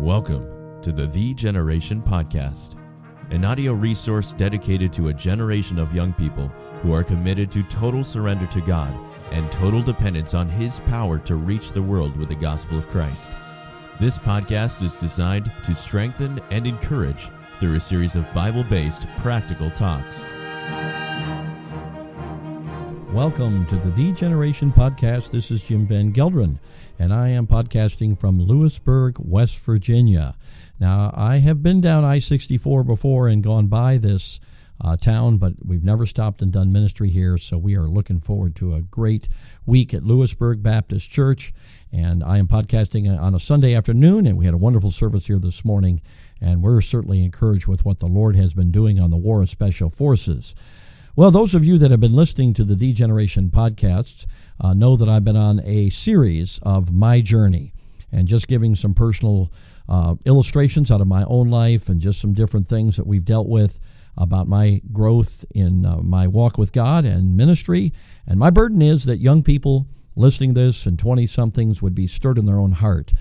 Welcome to the Generation Podcast, an audio resource dedicated to a generation of young people who are committed to total surrender to God and total dependence on His power to reach the world with the gospel of Christ. This podcast is designed to strengthen and encourage through a series of Bible-based practical talks. Welcome to the Generation Podcast. This is Jim Van Gelderen, and I am podcasting from Lewisburg, West Virginia. Now, I have been down I-64 before and gone by this town, but we've never stopped and done ministry here, so we are looking forward to a great week at Lewisburg Baptist Church. And I am podcasting on a Sunday afternoon, and we had a wonderful service here this morning, and we're certainly encouraged with what the Lord has been doing on the War of Special Forces. Well, those of you that have been listening to the Generation podcasts know that I've been on a series of my journey and just giving some personal illustrations out of my own life and just some different things that we've dealt with about my growth in my walk with God and ministry. And my burden is that young people listening to this and 20-somethings would be stirred in their own heart.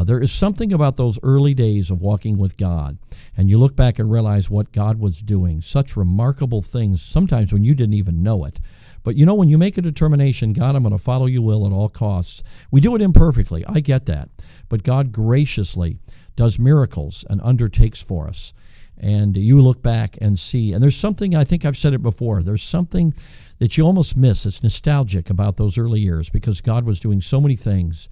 There is something about those early days of walking with God, and you look back and realize what God was doing, such remarkable things, sometimes when you didn't even know it. But you know, when you make a determination, God, I'm going to follow your will at all costs, we do it imperfectly, I get that, but God graciously does miracles and undertakes for us. And you look back and see, and there's something, I think I've said it before, there's something that you almost miss. It's nostalgic about those early years because God was doing so many things,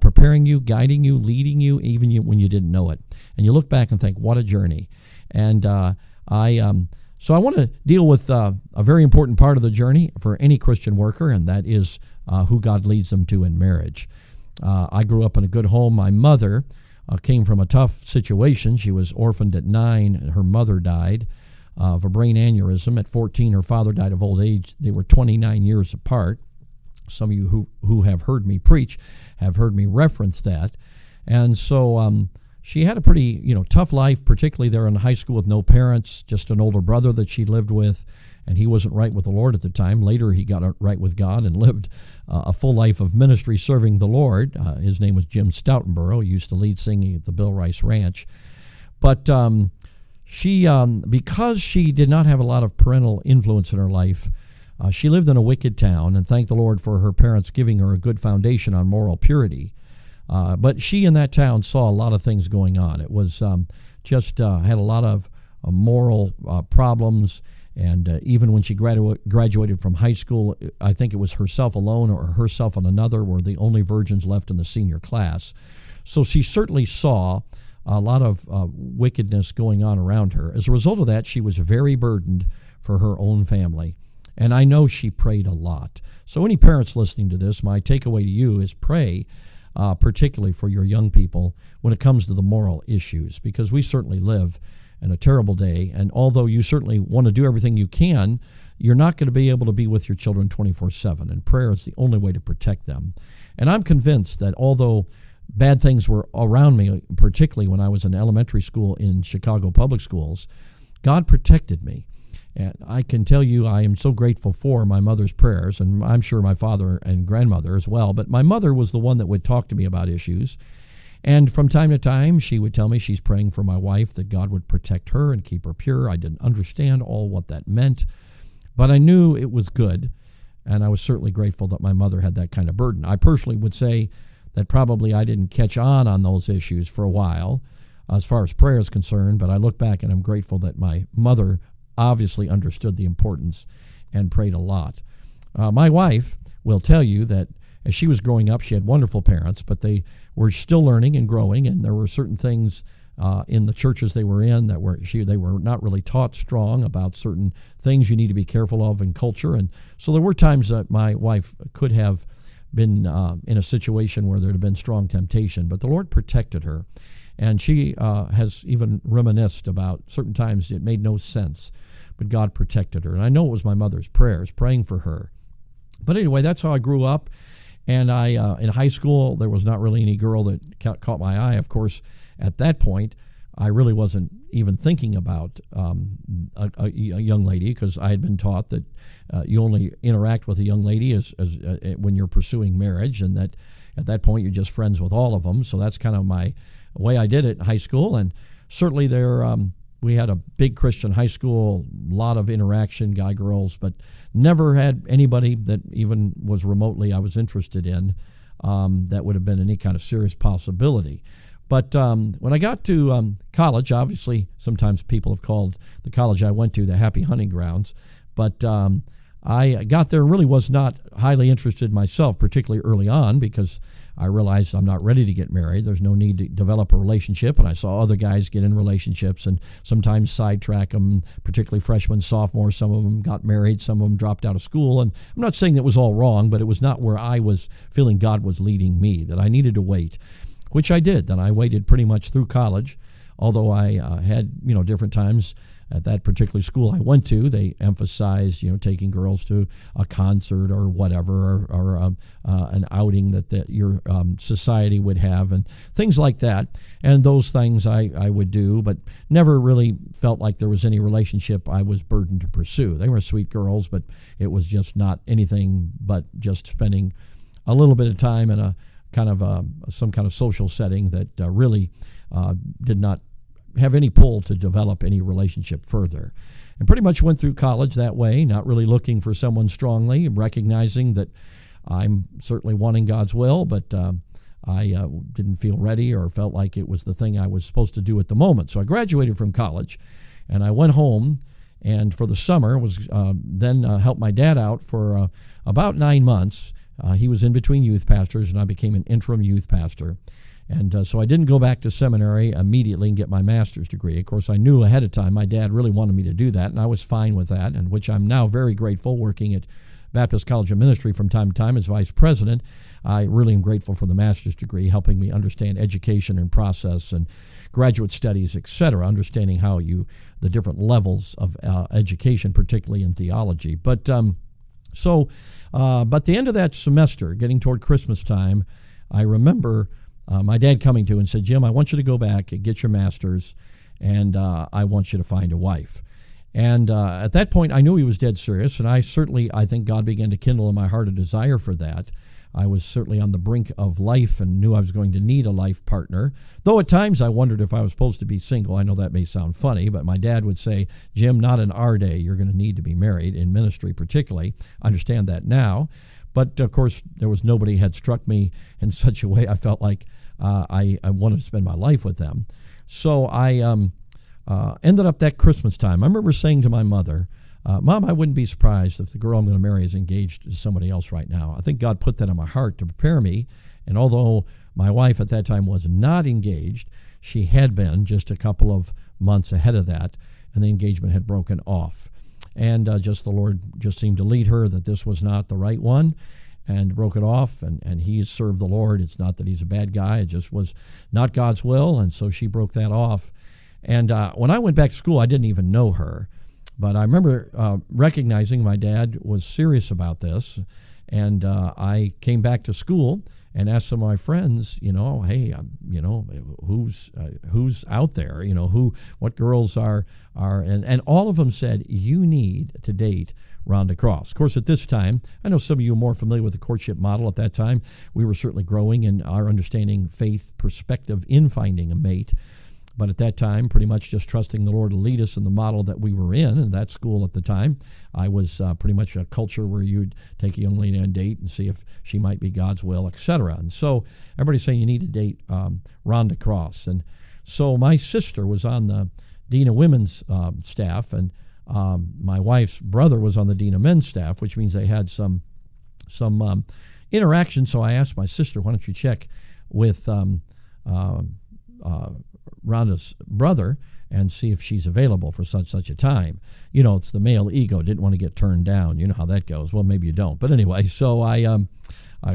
preparing you, guiding you, leading you, even when you didn't know it. And you look back and think, what a journey. And so I want to deal with a very important part of the journey for any Christian worker, and that is who God leads them to in marriage. I grew up in a good home. My mother came from a tough situation. She was orphaned at 9, and her mother died of a brain aneurysm. At 14, her father died of old age. They were 29 years apart. Some of you who have heard me preach have heard me reference that. And so she had a pretty tough life, particularly there in high school with no parents, just an older brother that she lived with, and he wasn't right with the Lord at the time. Later, he got right with God and lived a full life of ministry serving the Lord. His name was Jim Stoutenborough. He used to lead singing at the Bill Rice Ranch. But she, because she did not have a lot of parental influence in her life, she lived in a wicked town, and thank the Lord for her parents giving her a good foundation on moral purity. But she in that town saw a lot of things going on. It was had a lot of moral problems, and even when she graduated from high school, I think it was herself alone or herself and another were the only virgins left in the senior class. So she certainly saw a lot of wickedness going on around her. As a result of that, she was very burdened for her own family. And I know she prayed a lot. So any parents listening to this, my takeaway to you is pray, particularly for your young people when it comes to the moral issues, because we certainly live in a terrible day. And although you certainly want to do everything you can, you're not going to be able to be with your children 24/7. And prayer is the only way to protect them. And I'm convinced that although bad things were around me, particularly when I was in elementary school in Chicago public schools, God protected me. And I can tell you I am so grateful for my mother's prayers, and I'm sure my father and grandmother as well. But my mother was the one that would talk to me about issues. And from time to time, she would tell me she's praying for my wife, that God would protect her and keep her pure. I didn't understand all what that meant, but I knew it was good. And I was certainly grateful that my mother had that kind of burden. I personally would say that probably I didn't catch on those issues for a while as far as prayer is concerned, but I look back and I'm grateful that my mother obviously understood the importance and prayed a lot. My wife will tell you that as she was growing up, she had wonderful parents, but they were still learning and growing, and there were certain things in the churches they were in that they were not really taught strong about certain things you need to be careful of in culture. And so there were times that my wife could have been in a situation where there had been strong temptation, but the Lord protected her. And she has even reminisced about certain times it made no sense, but God protected her. And I know it was my mother's prayers, praying for her. But anyway, that's how I grew up. And in high school, there was not really any girl that caught my eye. Of course, at that point, I really wasn't even thinking about a young lady, because I had been taught that you only interact with a young lady as when you're pursuing marriage, and that at that point you're just friends with all of them. So that's kind of my way I did it in high school. And certainly we had a big Christian high school, a lot of interaction, guy, girls, but never had anybody that even was remotely I was interested in that would have been any kind of serious possibility. But when I got to college, obviously sometimes people have called the college I went to the happy hunting grounds, but I got there and really was not highly interested myself, particularly early on, because I realized I'm not ready to get married. There's no need to develop a relationship, and I saw other guys get in relationships and sometimes sidetrack them, particularly freshmen, sophomores. Some of them got married, some of them dropped out of school, and I'm not saying that was all wrong, but it was not where I was feeling God was leading me, that I needed to wait, which I did. Then I waited pretty much through college, although I had, different times at that particular school I went to. They emphasized, taking girls to a concert or whatever, or an outing that your society would have, and things like that. And those things I would do, but never really felt like there was any relationship I was burdened to pursue. They were sweet girls, but it was just not anything but just spending a little bit of time in a kind of some kind of social setting that really did not have any pull to develop any relationship further. And pretty much went through college that way, not really looking for someone strongly, recognizing that I'm certainly wanting God's will, but I didn't feel ready or felt like it was the thing I was supposed to do at the moment. So I graduated from college, and I went home, and for the summer was then helped my dad out for about 9 months. He was in between youth pastors, and I became an interim youth pastor. And so I didn't go back to seminary immediately and get my master's degree. Of course, I knew ahead of time my dad really wanted me to do that, and I was fine with that, and which I'm now very grateful, working at Baptist College of Ministry from time to time as vice president. I really am grateful for the master's degree, helping me understand education and process and graduate studies, etc., understanding how the different levels of education, particularly in theology. But the end of that semester, getting toward Christmas time, I remember my dad coming to and said, "Jim, I want you to go back and get your master's, and I want you to find a wife." And at that point, I knew he was dead serious, and I think God began to kindle in my heart a desire for that. I was certainly on the brink of life and knew I was going to need a life partner, though at times I wondered if I was supposed to be single. I know that may sound funny, but my dad would say, "Jim, not in our day. You're going to need to be married, in ministry particularly." I understand that now. But, of course, there was nobody had struck me in such a way I felt like I wanted to spend my life with them. So I ended up that Christmas time. I remember saying to my mother, "Mom, I wouldn't be surprised if the girl I'm going to marry is engaged to somebody else right now." I think God put that in my heart to prepare me. And although my wife at that time was not engaged, she had been just a couple of months ahead of that, and the engagement had broken off. And the Lord just seemed to lead her that this was not the right one, and broke it off, and he served the Lord. It's not that he's a bad guy. It just was not God's will, and so she broke that off. And when I went back to school, I didn't even know her. But I remember recognizing my dad was serious about this, and I came back to school and asked some of my friends, "Hey, who's out there? What girls are?" And all of them said, "You need to date Rhonda Cross." Of course, at this time, I know some of you are more familiar with the courtship model. At that time, we were certainly growing in our understanding faith perspective in finding a mate. But at that time, pretty much just trusting the Lord to lead us in the model that we were in that school at the time. I was pretty much a culture where you'd take a young lady on a date and see if she might be God's will, etc. And so everybody's saying you need to date Rhonda Cross. And so my sister was on the Dean of Women's staff, and my wife's brother was on the Dean of Men's staff, which means they had some interaction. So I asked my sister, "Why don't you check with Rhonda's brother and see if she's available for such a time?" It's the male ego, didn't want to get turned down. You know how that goes. Well, maybe you don't. But anyway, so I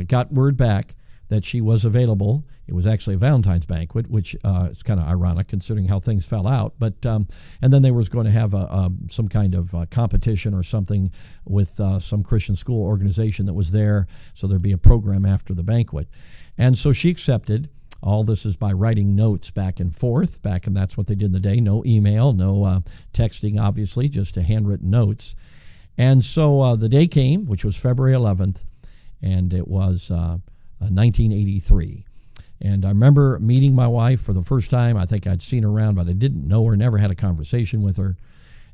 got word back that she was available. It was actually a Valentine's banquet, which is kind of ironic considering how things fell out. But and then they was going to have some kind of competition or something with some Christian school organization that was there. So there'd be a program after the banquet. And so she accepted. All this is by writing notes back and forth, and that's what they did in the day. No email, no texting, obviously, just handwritten notes. And so the day came, which was February 11th, and it was 1983. And I remember meeting my wife for the first time. I think I'd seen her around, but I didn't know her, never had a conversation with her.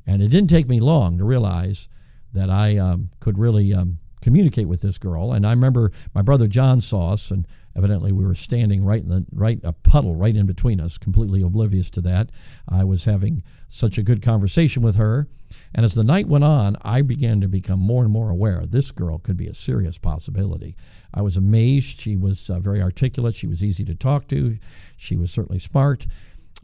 And it didn't take me long to realize that I could really communicate with this girl. And I remember my brother John saw us, and evidently we were standing a puddle right in between us, completely oblivious to that. I was having such a good conversation with her. And as the night went on, I began to become more and more aware this girl could be a serious possibility. I was amazed. She was very articulate. She was easy to talk to. She was certainly smart.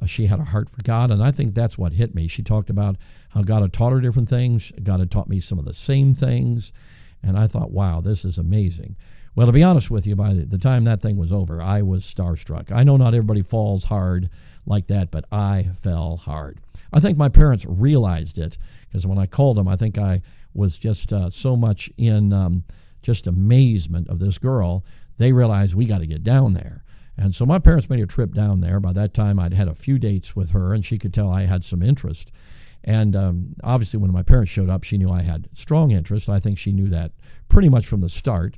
She had a heart for God, and I think that's what hit me. She talked about how God had taught her different things. God had taught me some of the same things, and I thought, wow, this is amazing. Well, to be honest with you, by the time that thing was over, I was starstruck. I know not everybody falls hard like that, but I fell hard. I think my parents realized it, because when I called them, I think I was just so much in just amazement of this girl. They realized we got to get down there. And so my parents made a trip down there. By that time, I'd had a few dates with her, and she could tell I had some interest. And obviously, when my parents showed up, she knew I had strong interest. I think she knew that pretty much from the start.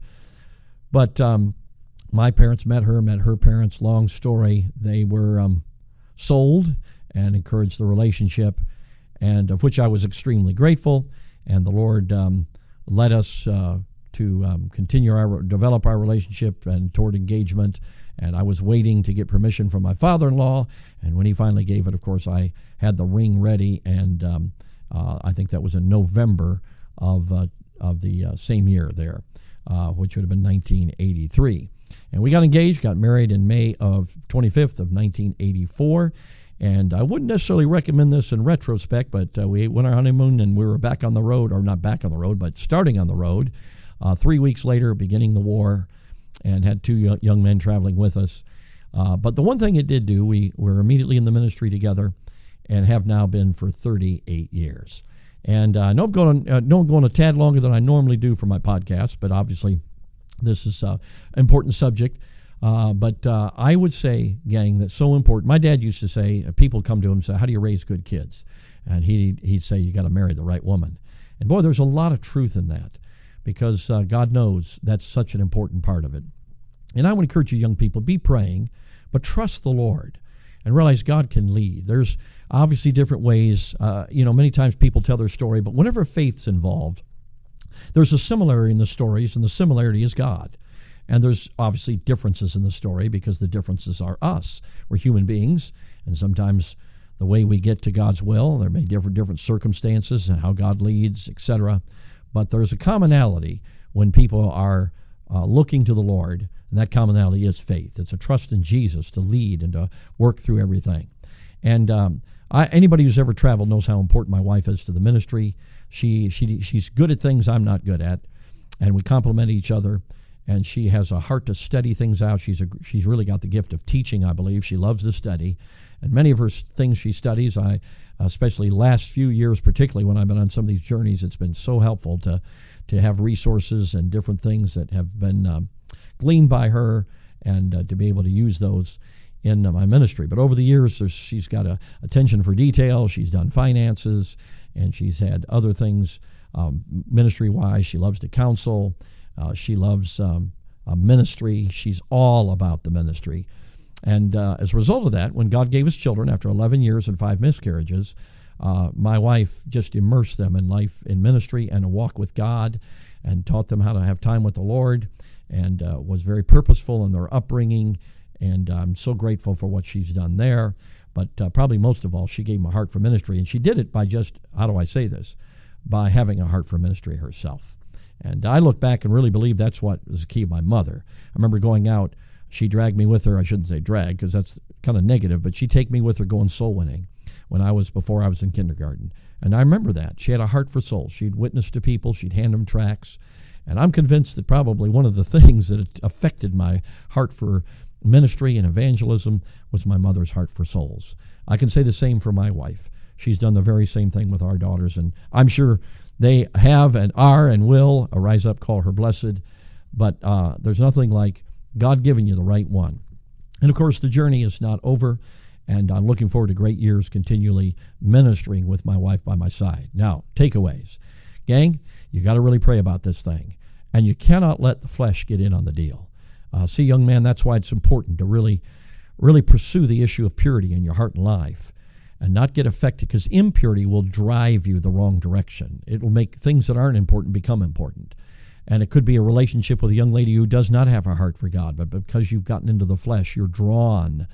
But my parents met her parents. Long story. They were sold and encouraged the relationship, and of which I was extremely grateful. And the Lord led us to develop our relationship and toward engagement. And I was waiting to get permission from my father-in-law. And when he finally gave it, of course, I had the ring ready. And I think that was in November of the same year there, which would have been 1983. And we got engaged, got married in May of 25th of 1984. And I wouldn't necessarily recommend this in retrospect, but we went on our honeymoon and we were back on the road, or not back on the road, but starting on the road. 3 weeks later, beginning the war, and had two young men traveling with us. But the one thing it did do, we were immediately in the ministry together and have now been for 38 years. And I know I'm going a tad longer than I normally do for my podcast, but obviously this is an important subject. But I would say, gang, that's so important. My dad used to say, people come to him and say, how do you raise good kids? And he'd say, you got to marry the right woman. And boy, there's a lot of truth in that, because God knows that's such an important part of it. And I would encourage you young people, be praying, but trust the Lord and realize God can lead. There's obviously different ways. Many times people tell their story, but whenever faith's involved, there's a similarity in the stories, and the similarity is God. And there's obviously differences in the story, because the differences are us. We're human beings, and sometimes the way we get to God's will, there may be different circumstances and how God leads, etc. But there's a commonality when people are looking to the Lord, and that commonality is faith. It's a trust in Jesus to lead and to work through everything. And anybody who's ever traveled knows how important my wife is to the ministry. She's good at things I'm not good at, and we complement each other. And she has a heart to study things out. She's really got the gift of teaching, I believe. She loves to study. And many of her things she studies, especially last few years, particularly when I've been on some of these journeys, it's been so helpful to have resources and different things that have been gleaned by her, and to be able to use those in my ministry. But over the years, she's got a attention for detail. She's done finances, and she's had other things ministry-wise. She loves to counsel. She loves ministry. She's all about the ministry. And as a result of that, when God gave us children after 11 years and 5 miscarriages, my wife just immersed them in life, in ministry, and a walk with God, and taught them how to have time with the Lord, and was very purposeful in their upbringing. And I'm so grateful for what she's done there. But probably most of all, she gave them a heart for ministry. And she did it by just, how do I say this, by having a heart for ministry herself. And I look back and really believe that's what was the key of my mother. I remember going out, she dragged me with her. I shouldn't say drag, because that's kind of negative, but she'd take me with her going soul winning before I was in kindergarten. And I remember that. She had a heart for souls. She'd witness to people. She'd hand them tracts. And I'm convinced that probably one of the things that affected my heart for ministry and evangelism was my mother's heart for souls. I can say the same for my wife. She's done the very same thing with our daughters, and I'm sure they have and are and will rise up, call her blessed. But there's nothing like God giving you the right one. And of course, the journey is not over, and I'm looking forward to great years continually ministering with my wife by my side. Now, takeaways. Gang, you got to really pray about this thing, and you cannot let the flesh get in on the deal. See, young man, that's why it's important to really pursue the issue of purity in your heart and life and not get affected, because impurity will drive you the wrong direction. It will make things that aren't important become important. And it could be a relationship with a young lady who does not have a heart for God, but because you've gotten into the flesh, you're drawn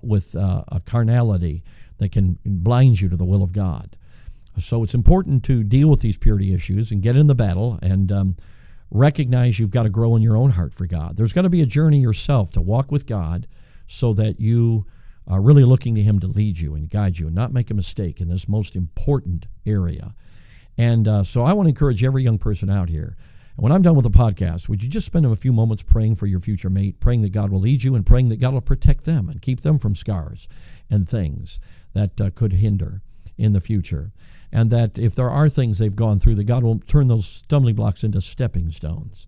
with a carnality that can blind you to the will of God. So it's important to deal with these purity issues and get in the battle and recognize you've got to grow in your own heart for God. There's got to be a journey yourself to walk with God so that you are really looking to Him to lead you and guide you and not make a mistake in this most important area. And so I want to encourage every young person out here, and when I'm done with the podcast, would you just spend a few moments praying for your future mate, praying that God will lead you and praying that God will protect them and keep them from scars and things that could hinder in the future. And that if there are things they've gone through, that God will turn those stumbling blocks into stepping stones.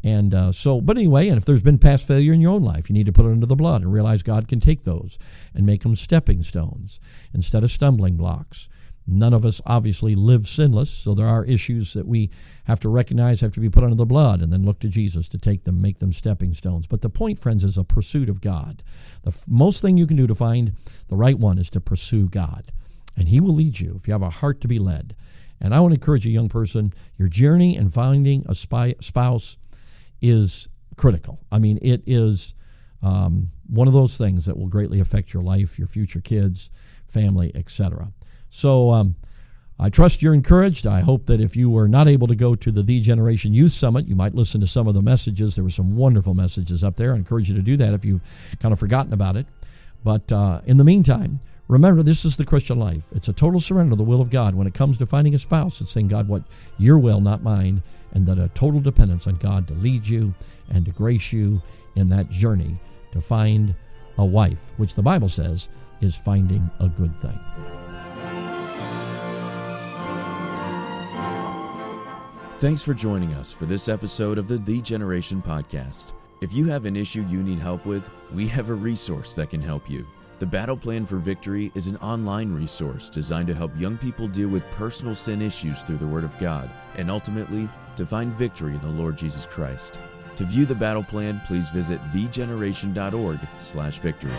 And but anyway, and if there's been past failure in your own life, you need to put it under the blood and realize God can take those and make them stepping stones instead of stumbling blocks. None of us obviously live sinless, so there are issues that we have to recognize have to be put under the blood and then look to Jesus to take them, make them stepping stones. But the point, friends, is a pursuit of God. The most thing you can do to find the right one is to pursue God. And He will lead you if you have a heart to be led. And I want to encourage a young person, your journey in finding a spouse is critical. I mean, it is one of those things that will greatly affect your life, your future kids, family, etc. So I trust you're encouraged. I hope that if you were not able to go to the Generation Youth Summit, you might listen to some of the messages. There were some wonderful messages up there. I encourage you to do that if you've kind of forgotten about it. But in the meantime, remember, this is the Christian life. It's a total surrender to the will of God. When it comes to finding a spouse, it's saying, God, what your will, not mine, and that a total dependence on God to lead you and to grace you in that journey to find a wife, which the Bible says is finding a good thing. Thanks for joining us for this episode of the Generation Podcast. If you have an issue you need help with, we have a resource that can help you. The Battle Plan for Victory is an online resource designed to help young people deal with personal sin issues through the Word of God and ultimately to find victory in the Lord Jesus Christ. To view the battle plan, please visit thegeneration.org/victory.